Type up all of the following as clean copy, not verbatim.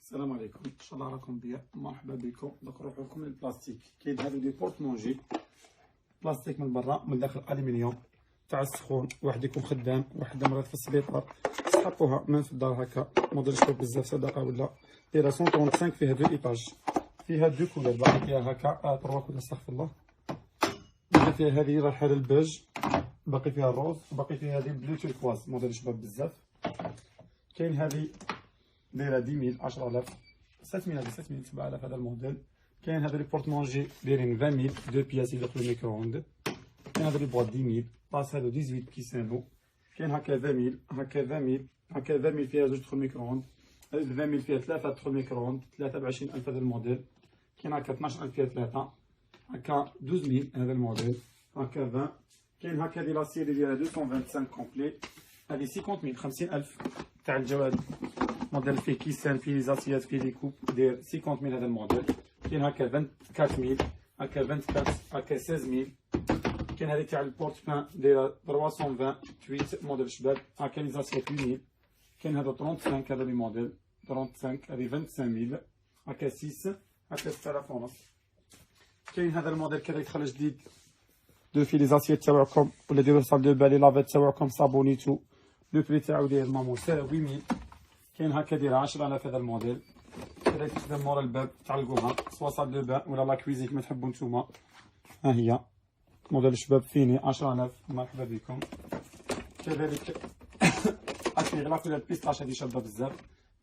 السلام عليكم، ان شاء الله راكم بيا. مرحبا بكم. دوك نروحو لكم للبلاستيك. كاين هادو دي بورت مونجي بلاستيك من برا، من داخل الومنيوم تاع السخون. واحد يكون خدام، واحد مريض في السبيطار، تحطوها من في الدار هكا. موديل شباب بزاف صدقه ولا دايره 135. فيها دو ايطاج، فيها دو كولور. باقي فيها هكا تروا كولور، استغفر الله. باقي فيها هذه رايحه للبيج، باقي فيها الروز، باقي فيها هذه بلو تيركواز. موديل شباب بزاف. كاين هذه دايره 10000 10000 7000 هذه 7000 7000 هذا الموديل. كاين هذا لي بورت مونجي دايرين 20000 دو بياس يدخلوا الميكرووند. كاين هذا لي بواط 10000 طاس هادو 18 كيسانو. كاين هكا 20000 هكا 20000 هكا 20000 فيها زوج تدخل الميكرووند. 20000 فيها ثلاثه تدخل الميكرووند، 3 ب20000 هذا الموديل. كاين هكا 12000 فيها ثلاثه، هكا 12000 هذا الموديل، هكا 20. كاين هكا دي لاسيري ديالها 225 كومبلي، هذه 50000 50000 تاع الجواد. موديل فيه كيسان، فيه لي زاسيات، فيه لي كوب، داير 50000 هذا الموديل. كاين هكا 24000 هكا 24 هكا 16000. كاين هذه تاع البورت بان دايره 328 موديل شباب، هكا لي زاسيات 8000. كاين هذا 35 هذا لي موديل 35 هذه 25000 هكا 6 هكا 6000 ونص. كاين هذا الموديل كذا يدخل جديد دو في لي زاسيات تاعكم، ولا ديروا صال دو بالي لافيت تاعكم صابونيتو. لو بري تاعو داير مامو 8000. كاين هكا داير 10000 هذا الموديل. كذا تخدم مورا الباب تعلقوها سوا صال دو بان ولا لا كويزين كما تحبوا نتوما. ها هي موديل الشباب فيني 10000. مرحبا بكم. كذلك هاكي غلاف ولا البيستاش هذه شابه بزاف.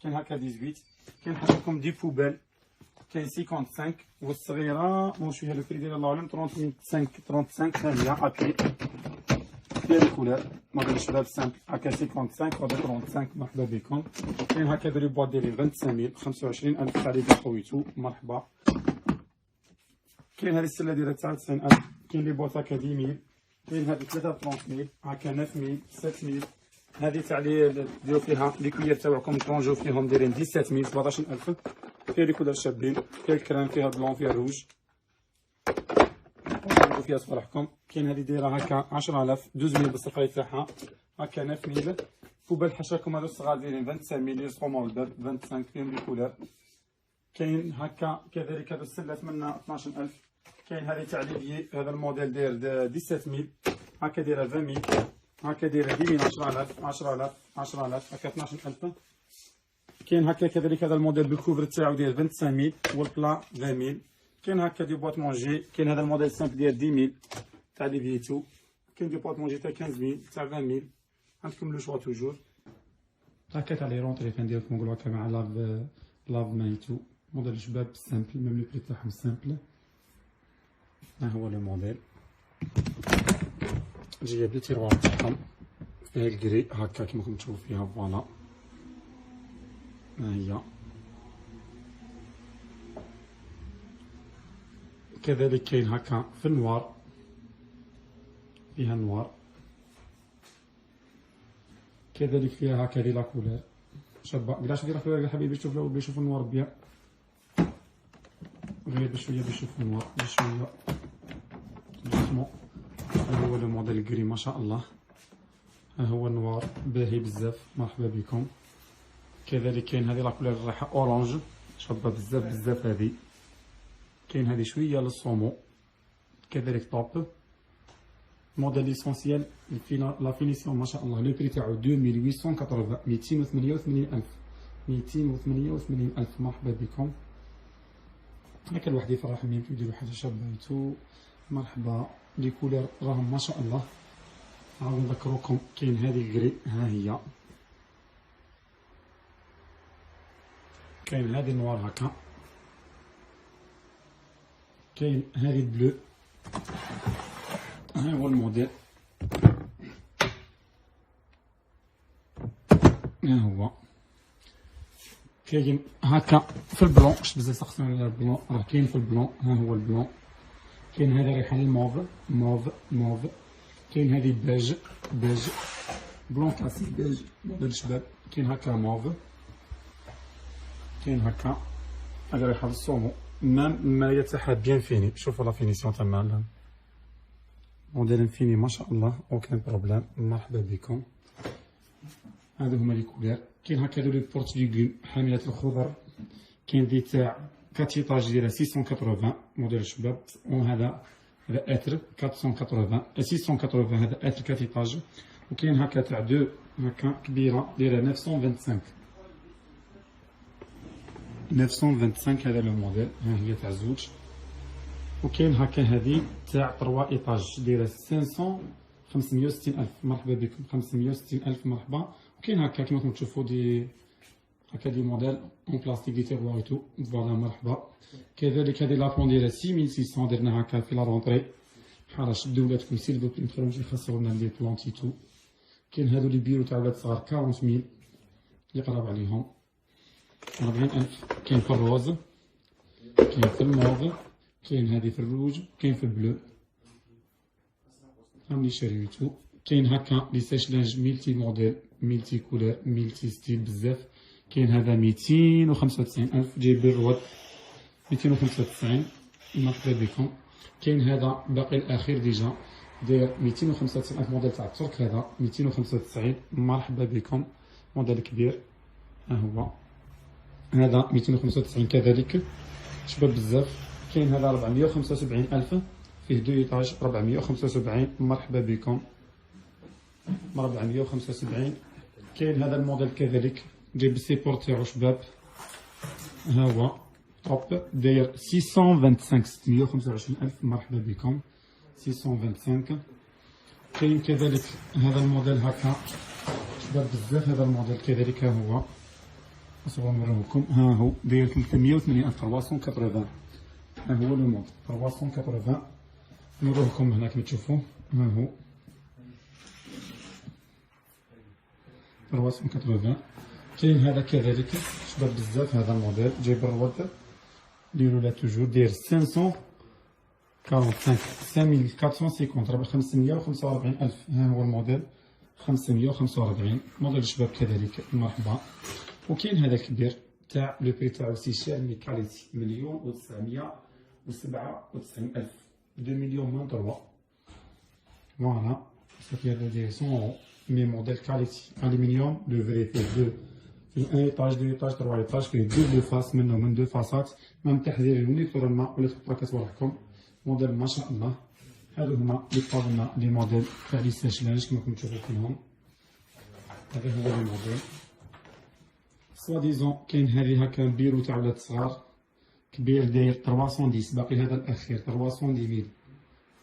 كاين هكا 18. كاين حاط لكم دي بوبال، كاين 55 والصغيره مو شويه لو بري ديال الله اعلم 35 ها هي هاكي فيها الكولور. موديل الشباب سامبل هكا 55 وهذا 35. مرحبا بكم. كاين هكا دو لي بواط ديالي 25000 25000 تاع لي خويتو. مرحبا. كاين هذه السله ديالها 99000. كاين لي بواط هكا 10000. كاين هذه 33000 هكا 9000 7000. هذه تاع لي ديرو فيها لي كويير تاعكم ترونجو فيهم دايرين 17000 17000. فيها لي كولور شابين، فيها الكريم، فيها البلون، فيها الروج، فيها صفرحكم. كاين هذه دايره هكا 10000 12000 بالصفايه تاعها هكا 9000. بوبال حشاكم هذو الصغار دايرين 25000 يصفوا مول الباب 25 فيهم لي كولور. كاين هكا كذلك هذو السلات منا 12000. كاين هذه تاع ليفيي هذا الموديل داير 17000 هكا دايره 20000 هكا دايره 10000 10000 10000 هكا 12000. كاين هكا كذلك هذا الموديل بالكوفر تاعو داير 25000 والبلا 20000. كاين هكا دي بواط مونجي. كاين هذا الموديل سامبل ديال 10000 تاع لي فيتو. كاين دي بواط مونجي تاع 15000 تاع 20000. عندكم لو شوا توجور. هكا تاع لي رونطري ندير لكم نقولوا هكا مع لاف مايتو. موديل شباب سامبل ميم لو بري تاعهم سامبل. ها هو لو موديل جايه بلي تيروار تاعهم، فيها الكري هكا كيما راكم تشوفوا فيها. فوالا ها هي. كذلك كاين هكا في النوار، فيها النوار. كذلك فيها هكا دي لا كولور شابه. قلاش دير كولور يا حبيبي؟ شوف الاول بيشوف النوار بيان، غير بشويه بيشوف النوار بشويه جوسمون. هذا هو لو موديل كري ما شاء الله. ها هو النوار باهي بزاف. مرحبا بكم. كذلك كاين هذه لا كولور رايحه اورانج شابه بزاف بزاف. هذه كاين هذه شويه للصومو كذلك توب. موديل ليسونسيال لا فينيسيون ما شاء الله. لو بري تاعو 2880 288000 288000. مرحبا بكم. هكا الواحد يفرح ملي يديروا حاجه شابه. مرحبا. لي كولور راهم ما شاء الله. عاود نذكروكم كاين هذه الكري ها هي. كاين هذه النوار هكا. كاين هذه البلو. ها هو الموديل. ها هو. كاين هكا في البلون. واش بزاف سقسوني على البلون؟ راه كاين في البلون. ها هو البلون. كاين هذا ريحه للموف موف. كاين هذه بيج بلون كلاسيك بيج موديل الشباب. كاين هكا موف. كاين هكا هذا ريحه للصومو. مام المايه تاعها بيان فيني. شوفوا لا فينيسيون تاعها موديل فيني ما شاء الله. اوكين بروبليم. مرحبا بكم. هادو هما لي كولور. كاين هكا هادو لي بورت ليغوم حاملات الخضر كاين دي تاع 4 ايطاج دايره 680 موديل الشباب، وهذا اتر 480 680 هذا اتر 4 ايطاج. وكاين هكا تاع 2 هكا كبيره دايره 925 925 هذا لو موديل، ها هي تاع زوج. وكاين هكا هذه تاع 3 ايطاج دايره 560 ألف. مرحبا بكم، 560 ألف مرحبا. وكاين هكا كيما راكم تشوفوا دي هكا دي موديل اون بلاستيك دي تيغوار تو، فوالا مرحبا. كذلك هذه لابون دايره 6600 درنا هكا في لا رونطري. بحال شدوا ولادكم سيل فو بلي متخلوش يخسروا لنا لي بلونتي تو. كاين هادو لي بيرو تاع ولاد صغار 40000 يقرب عليهم 40000. كاين في الروز، كاين في الموف، كاين هادي في الروج، كاين في البلو، هم لي شريتو. كاين هكا لي سيش لانج ميلتي موديل ميلتي كولور ميلتي ستيل بزاف. كاين هذا 295000 جايب الرواد 295 مرحبا بكم. كاين هذا باقي الاخير ديجا داير 295000 موديل تاع الترك، هذا 295 مرحبا بكم موديل كبير. ها هو هذا 295 كذلك شباب بزاف. كاين هذا 475000 فيه 2 ايطاج 475 مرحبا بكم 475. كاين هذا الموديل كذلك جايب السيبور تاعو شباب، ها هو توب داير 625 ألف مرحبا بكم 625. كاين كذلك هذا الموديل هكا شباب بزاف، هذا الموديل كذلك ها هو نصور نوريهولكم، ها هو داير 380 ألف 380. ها هو لو موديل 380 نوريهولكم هنا كما تشوفوا، ها هو 380. كاين هذا كذلك شباب بزاف، هذا الموديل جايب الرواد ديرو لا توجور داير 545 5450 ربع 545 ألف. ها هو الموديل 545 موديل شباب كذلك مرحبا. وكاين هذا الكبير تاع لو بري تاعو سي شير مي كاليتي 1,997,000 2 مليون من 3. فوالا صافي هذا داير 100 €. مي موديل كاليتي الومنيوم دو فري فيه 2 في 1 ايطاج 2 ايطاج 3 ايطاج فيه 2 فاس منهم من 2 فاسات مام تحذير المونيتور الماء ولا تحط كتوريكم موديل ما شاء الله. هادو هما لي طابلنا لي موديل تاع لي ساشلانج كما راكم تشوفوا فيهم. هذا هو لي موديل سوا ديزون. كاين هذه هكا بيرو تاع ولاد صغار كبير داير 310 باقي هذا الاخير 310,000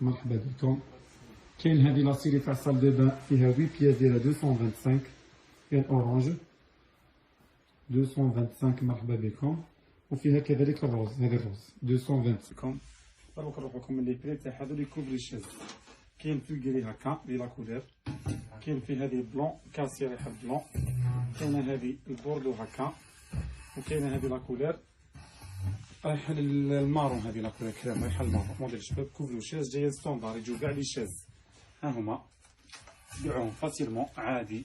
مرحبا بكم. كاين هذه لا سيري تاع صال دو بان فيها 8 بياس دايره 225 كاين اورانج 225 مرحبا بكم. وفيها كذلك الروز، هذا الروز 225. دروك نروح لكم من لي بري تاع هادو لي كوفري شاز. كاين فيلغري هكا لي لا كولور، كاين في هذه بلون كاسي ريحه بلون، كاينه هذه البوردو هكا، وكاينه هذه لا كولور رايحه للمارون، هذه لا كولور كريم رايحه للمارون موديل شباب كوفري شاز جايه ستوندار يجيو كاع لي شاز. ها هما تبيعوهم فاسيلمون عادي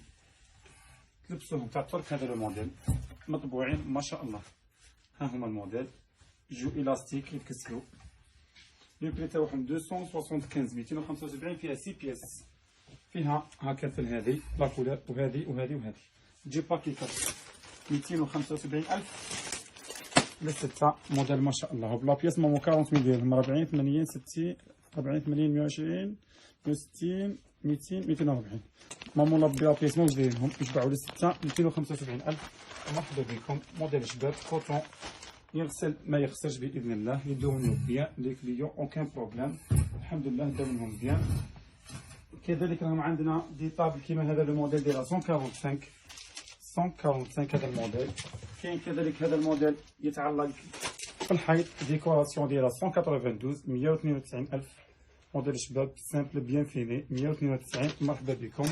تلبسوهم تاع الترك. هذا الموديل مطبوعين ما شاء الله. ها هما الموديل جو الاستيك يتكسروا. لي بري تاعهم 275 275 فيها 6 بياس، فيها هكا مثل هذه لا كولور وهذه وهذه وهذه تجي باكي كارت 275,000 للستة موديل ما شاء الله. بلا بياس مامو 40,000 ديالهم 40 80 60 40 80 120 160 200 240 مامو لا بلا بياس ماوش دايرينهم يتباعوا للستة 275,000 مرحبا بكم. موديل شباب كوطون يغسل ما يخسرش باذن الله، يدونو بيان لي كليون اوكان بروبليم الحمد لله داونهم بيان. كذلك راهم عندنا دي طابل كيما هذا لو موديل ديال 145 هذا الموديل. كاين كذلك هذا الموديل يتعلق في الحيط ديكوراسيون ديالها 192 192,000 موديل شباب سامبل بيان فيني 192 مرحبا بكم.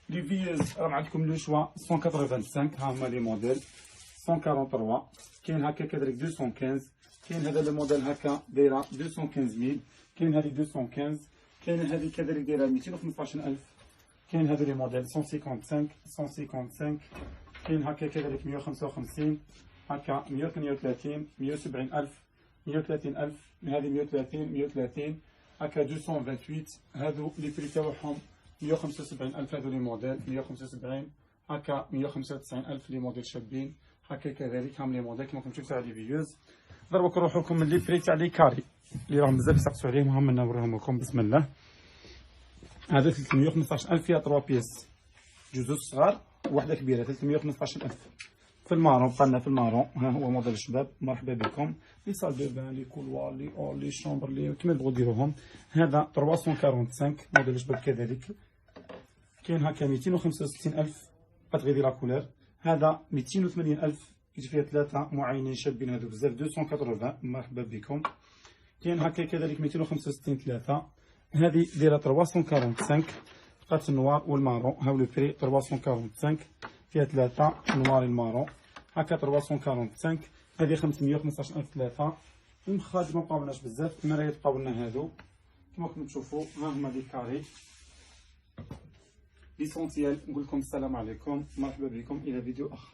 لي فيز راهم عندكم لو شوا 185 ها هما لي موديل 143. كاين هكا كذلك 215. كاين هذا لو موديل هكا دايره 215,000. كاين هذه 215. كاين هذه كذلك دايره 215,000. كاين هذو لي موديل 155 كاين هكا كذلك 155 هكا 138 170,000 130,000 هذه 130 هكا 228. هادو لي بري تاعهم 175,000 هادو لي موديل 175 هكا 195,000 لي موديل شابين هكا كذلك هام لي موديل كيما راكم تشوفوا تاع لي فيوز. ضربوا نروحوا لكم من لي بري تاع لي كاري اللي راهم بزاف يسقسوا عليهم، هم نوريهم لكم بسم الله. هذا 315,000 فيها 3 بيس، جوج صغار وواحده كبيره 315,000. في المارون بقالنا في المارون، ها هو موديل الشباب. مرحبا بكم. لي سال دو بان، لي كولوار، لي اول، لي شومبر، لي كيما تبغوا ديروهم. هذا 345 موديل الشباب كذلك. كاين هكا 265,000 غتغيدي لا كولور. هذا 280,000 يجي فيها ثلاثه معينين شابين هذو بزاف 280. مرحبا بكم. كاين هكا كذلك 265 ثلاثه. هذه دايره 345 بقات النوار والمارون. هاو لو بري 345 فيها ثلاثه نوار المارون هكا 345. هذه 515,000 ثلاثه. المخارج ما بقاولناش بزاف، المرايات بقاولنا هادو كما راكم تشوفوا. ها هما دي كاري ليسونسيال. نقول لكم السلام عليكم، مرحبا بكم الى فيديو اخر.